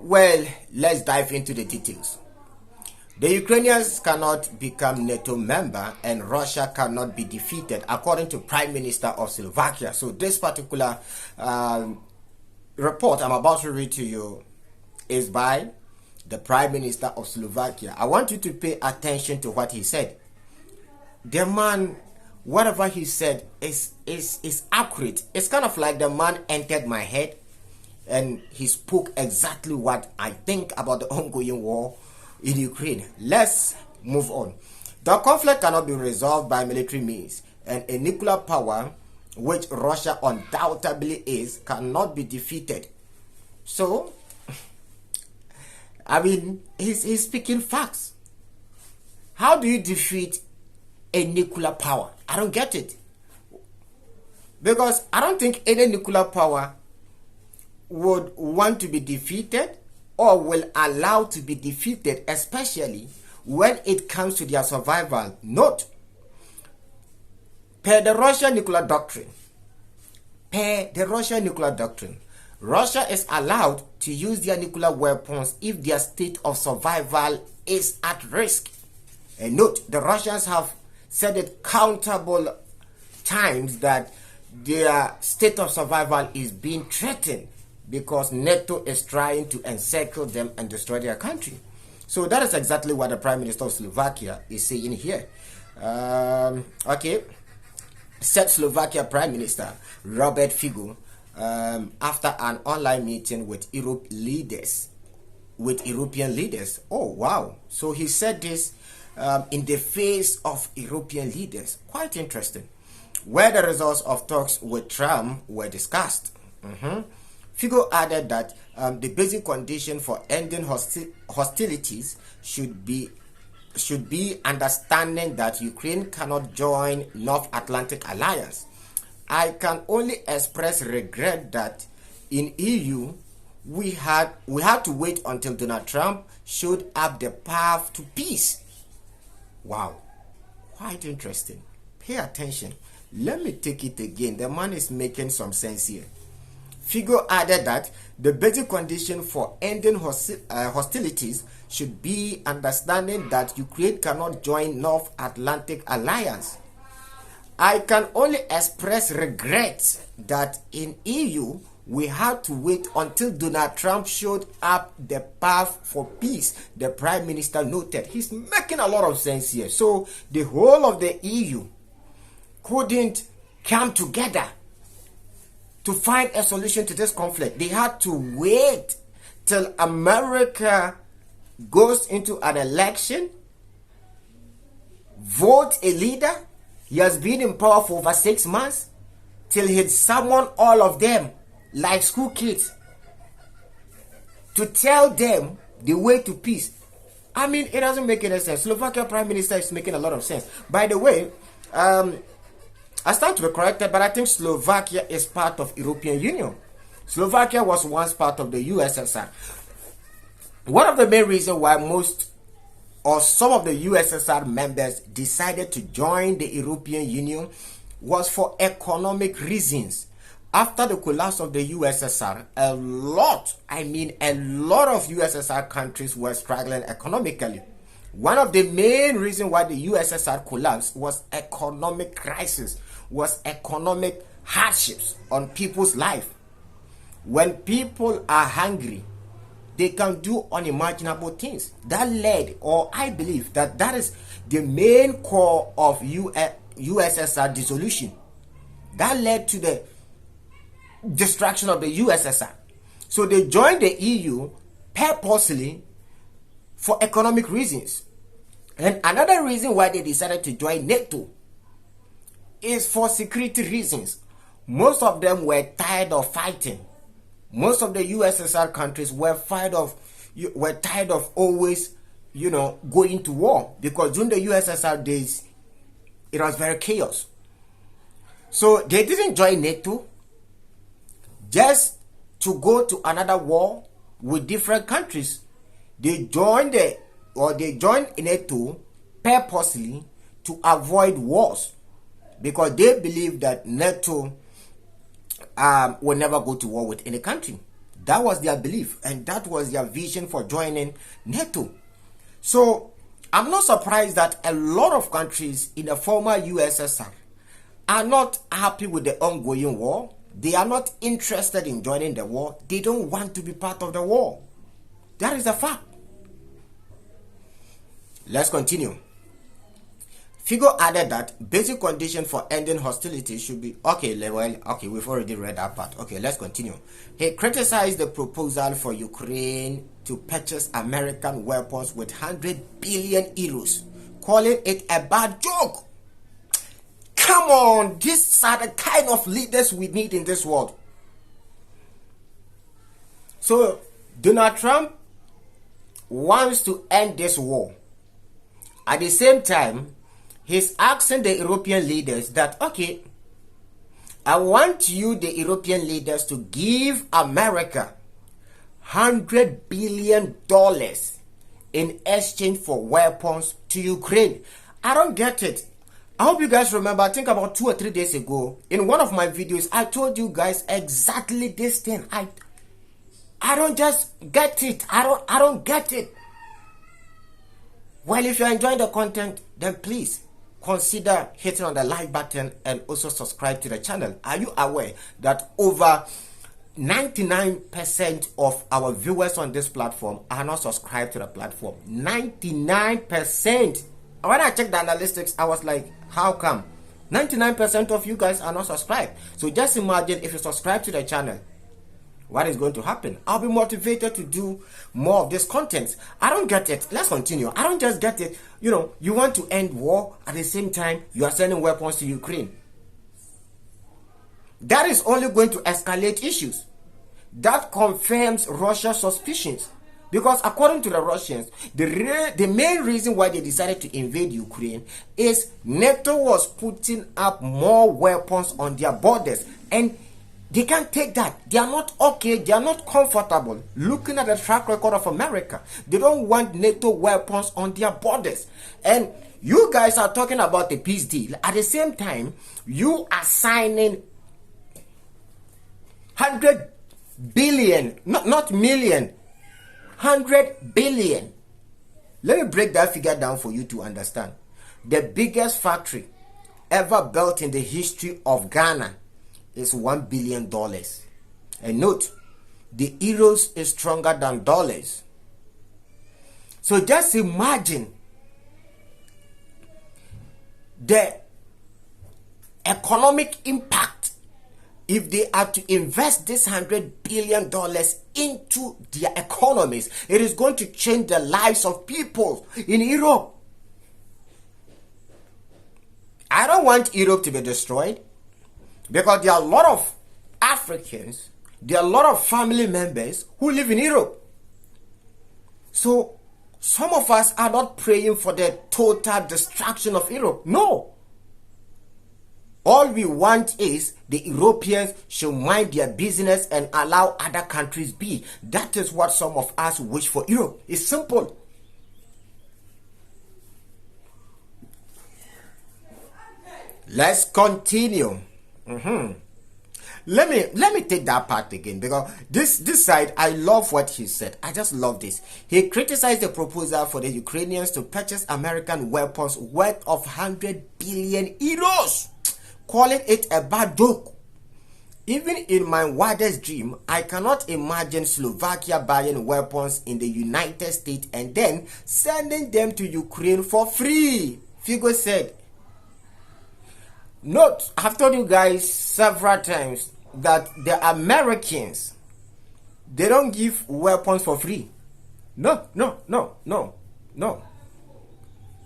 Well, let's dive into the details. The Ukrainians cannot become NATO member and Russia cannot be defeated, according to Prime Minister of Slovakia. So this particular report I'm about to read to you is by the Prime Minister of Slovakia. I want you to pay attention to what he said. The man, whatever he said is accurate. It's kind of like the man entered my head and he spoke exactly what I think about the ongoing war in Ukraine. Let's move on. The conflict cannot be resolved by military means, and a nuclear power, which Russia undoubtedly is, cannot be defeated. So, I mean, he's speaking facts. How do you defeat a nuclear power? I don't get it. Because I don't think any nuclear power would want to be defeated or will allow to be defeated, especially when it comes to their survival. Note, per the Russian nuclear doctrine, Russia is allowed to use their nuclear weapons if their state of survival is at risk. And note, the Russians have said it countable times that their state of survival is being threatened because NATO is trying to encircle them and destroy their country. So that is exactly what the Prime Minister of Slovakia is saying here. Said Slovakia Prime Minister Robert Fico after an online meeting with European leaders. Oh wow! So he said this in the face of European leaders. Quite interesting. Where the results of talks with Trump were discussed. Figo added that the basic condition for ending hostilities should be understanding that Ukraine cannot join North Atlantic Alliance. I can only express regret that in EU we had to wait until Donald Trump showed up the path to peace. Wow, quite interesting. Pay attention. Let me take it again. The man is making some sense here. Figo added that the basic condition for ending hostilities should be understanding that Ukraine cannot join North Atlantic Alliance. I can only express regret that in EU we had to wait until Donald Trump showed up the path for peace, the Prime Minister noted. He's making a lot of sense here. So the whole of the EU couldn't come together to find a solution to this conflict. They had to wait till America goes into an election, vote a leader. He has been in power for over 6 months, till he summoned all of them like school kids to tell them the way to peace. I mean, it doesn't make any sense. Slovakia Prime Minister is making a lot of sense. By the way, I stand to be corrected, but I think Slovakia is part of European Union. Slovakia was once part of the USSR. One of the main reasons why most or some of the USSR members decided to join the European Union was for economic reasons. After the collapse of the USSR, a lot of USSR countries were struggling economically. One of the main reasons why the USSR collapsed was economic crisis, was economic hardships on people's life. When people are hungry, they can do unimaginable things. That led, or I believe that is the main core of USSR dissolution. That led to the destruction of the USSR. So they joined the EU purposely for economic reasons. And another reason why they decided to join NATO is for security reasons. Most of them were tired of fighting. Most of the USSR countries were tired of always, going to war, because during the USSR days, it was very chaos. So they didn't join NATO just to go to another war with different countries. They joined NATO purposely to avoid wars, because they believe that NATO will never go to war with any country. That was their belief, and that was their vision for joining NATO. So I'm not surprised that a lot of countries in the former USSR are not happy with the ongoing war. They are not interested in joining the war. They don't want to be part of the war. That is a fact. Let's continue. Figo added that basic condition for ending hostilities should be okay, we've already read that part. Okay, let's continue. He criticized the proposal for Ukraine to purchase American weapons with 100 billion euros, calling it a bad joke. Come on, these are the kind of leaders we need in this world. So Donald Trump wants to end this war. At the same time, he's asking the European leaders that, okay, I want you, the European leaders, to give America $100 billion in exchange for weapons to Ukraine. I don't get it. I hope you guys remember, I think about 2 or 3 days ago, in one of my videos, I told you guys exactly this thing. I don't just get it. I don't get it. Well, if you're enjoying the content, then please consider hitting on the like button and also subscribe to the channel. Are you aware that over 99% of our viewers on this platform are not subscribed to the platform? 99%. When I checked the analytics, I was like, how come? 99% of you guys are not subscribed. So just imagine if you subscribe to the channel, what is going to happen? I'll be motivated to do more of this content. I don't get it. Let's continue. I don't just get it. You know, you want to end war, at the same time you are sending weapons to Ukraine. That is only going to escalate issues. That confirms Russia's suspicions. Because according to the Russians, the main reason why they decided to invade Ukraine is NATO was putting up more weapons on their borders. And they can't take that. They are not okay. They are not comfortable looking at the track record of America. They don't want NATO weapons on their borders. And you guys are talking about the peace deal. At the same time, you are signing 100 billion, not million, 100 billion. Let me break that figure down for you to understand. The biggest factory ever built in the history of Ghana is $1 billion. And note, the euros is stronger than dollars. So just imagine the economic impact if they are to invest this $100 billion into their economies. It is going to change the lives of people in Europe. I don't want Europe to be destroyed, because there are a lot of Africans, there are a lot of family members who live in Europe. So some of us are not praying for the total destruction of Europe. No. All we want is the Europeans should mind their business and allow other countries be. That is what some of us wish for Europe. It's simple. Let's continue. Let me take that part again, because this side, I love what he said. I just love this. He criticized the proposal for the Ukrainians to purchase American weapons worth of 100 billion euros, calling it a bad joke. Even in my wildest dream, I cannot imagine Slovakia buying weapons in the United States and then sending them to Ukraine for free, Figo said. Note, I've told you guys several times that the Americans, they don't give weapons for free. No.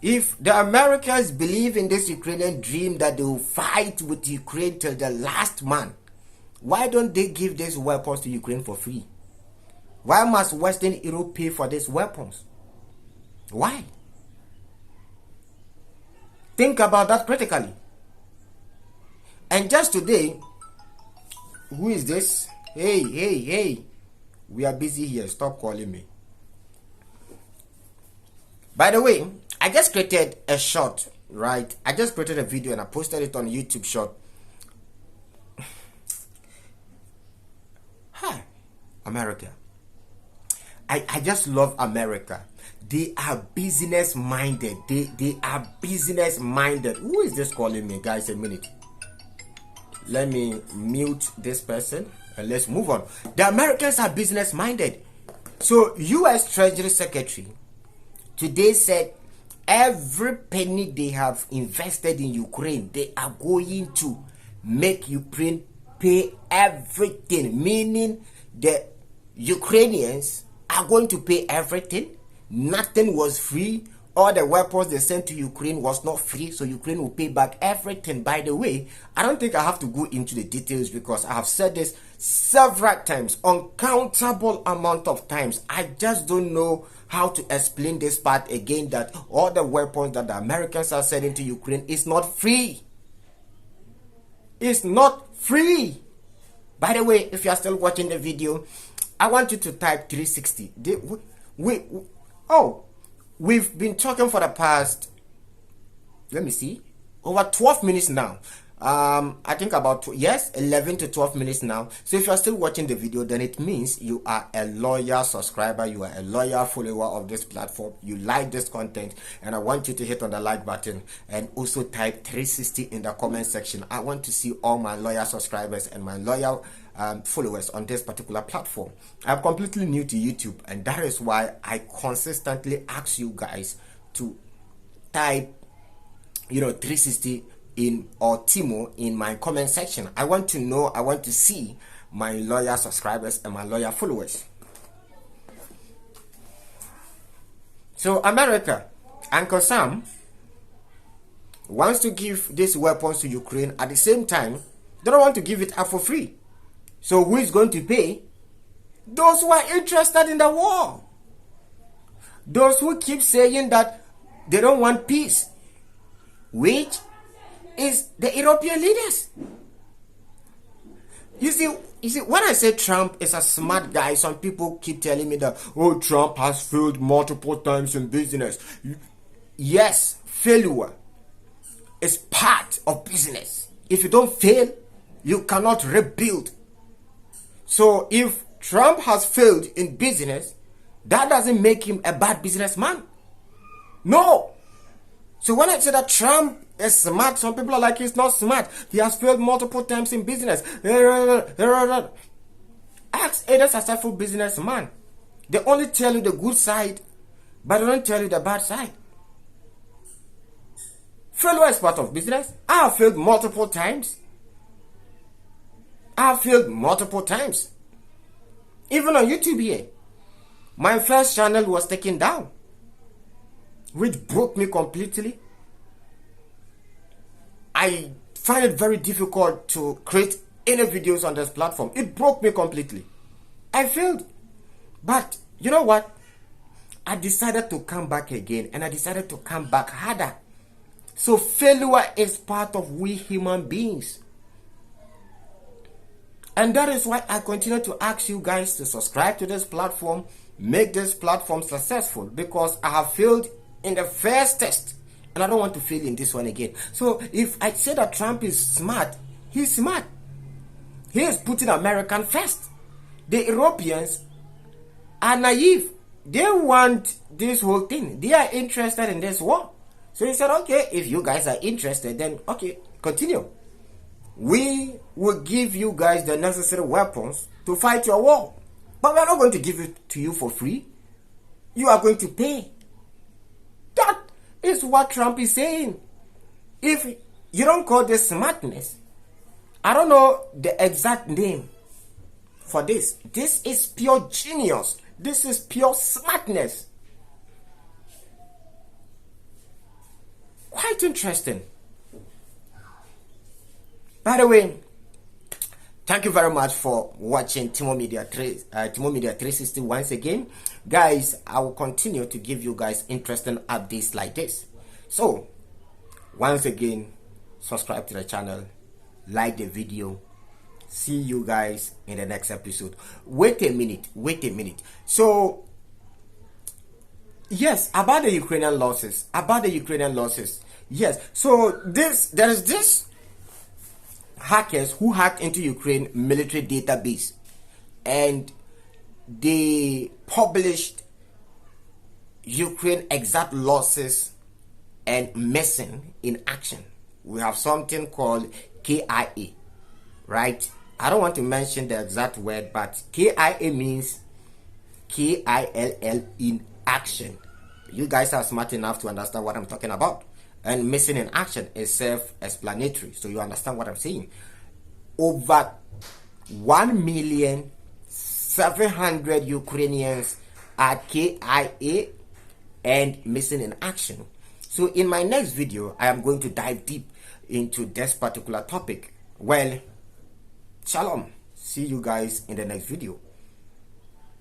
If the Americans believe in this Ukrainian dream that they will fight with Ukraine till the last man, why don't they give these weapons to Ukraine for free? Why must Western Europe pay for these weapons? Why? Think about that critically. And just today, who is this? Hey. We are busy here. Stop calling me. By the way, I just created a short, right? I just created a video and I posted it on YouTube short. America. I just love America. They are business minded. They are business minded. Who is this calling me, guys? A minute. Let me mute this person and let's move on. The Americans are business minded. So US Treasury Secretary today said every penny they have invested in Ukraine, they are going to make Ukraine pay everything, meaning the Ukrainians are going to pay everything. Nothing was free. All the weapons they sent to Ukraine was not free, so Ukraine will pay back everything. By the way, I don't think I have to go into the details because I have said this several times, uncountable amount of times. I just don't know how to explain this part again, that all the weapons that the Americans are sending to Ukraine is not free. It's not free. By the way, if you are still watching the video, I want you to type 360. We've been talking for the past, let me see, over 12 minutes now. I think about 11 to 12 minutes now. So if you're still watching the video, then it means you are a loyal subscriber, you are a loyal follower of this platform, you like this content, and I want you to hit on the like button and also type 360 in the comment section. I want to see all my loyal subscribers and my loyal followers on this particular platform. I'm completely new to YouTube, and that is why I consistently ask you guys to type 360 in or Timo in my comment section. I want to know, I want to see my loyal subscribers and my loyal followers. So America, Uncle Sam wants to give these weapons to Ukraine. At the same time, they don't want to give it up for free. So who is going to pay? Those who are interested in the war. Those who keep saying that they don't want peace, which is the European leaders. You see, when I say Trump is a smart guy, some people keep telling me that, oh, Trump has failed multiple times in business. Yes, failure is part of business. If you don't fail, you cannot rebuild. So if Trump has failed in business, that doesn't make him a bad businessman. No. So when I say that Trump is smart, some people are like, he's not smart. He has failed multiple times in business. Ask any successful businessman. They only tell you the good side, but they don't tell you the bad side. Failure is part of business. I have failed multiple times. I've failed multiple times. Even on YouTube here. My first channel was taken down, which broke me completely. I find it very difficult to create any videos on this platform. It broke me completely. I failed. But you know what? I decided to come back again, and I decided to come back harder. So failure is part of we human beings. And that is why I continue to ask you guys to subscribe to this platform, make this platform successful, because I have failed in the first test and I don't want to fail in this one again. So if I say that Trump is smart, he's smart. He is putting American first. The Europeans are naive. They want this whole thing. They are interested in this war. So he said, okay, if you guys are interested, then okay, continue. We will give you guys the necessary weapons to fight your war. But we are not going to give it to you for free. You are going to pay. That is what Trump is saying. If you don't call this smartness, I don't know the exact name for this. This is pure genius. This is pure smartness. Quite interesting. By the way, thank you very much for watching Timo Media 360 once again. Guys, I will continue to give you guys interesting updates like this. So, once again, subscribe to the channel, like the video. See you guys in the next episode. Wait a minute. So, yes, about the Ukrainian losses. Yes, so there is this hackers who hacked into Ukraine military database, and they published Ukraine exact losses and missing in action. We have something called KIA, right? I don't want to mention the exact word, but KIA means KILL in action. You guys are smart enough to understand what I'm talking about. And missing in action is self-explanatory, so you understand what I'm saying. Over 1,700,000 Ukrainians are KIA and missing in action. So in my next video, I am going to dive deep into this particular topic. Well, shalom. See you guys in the next video.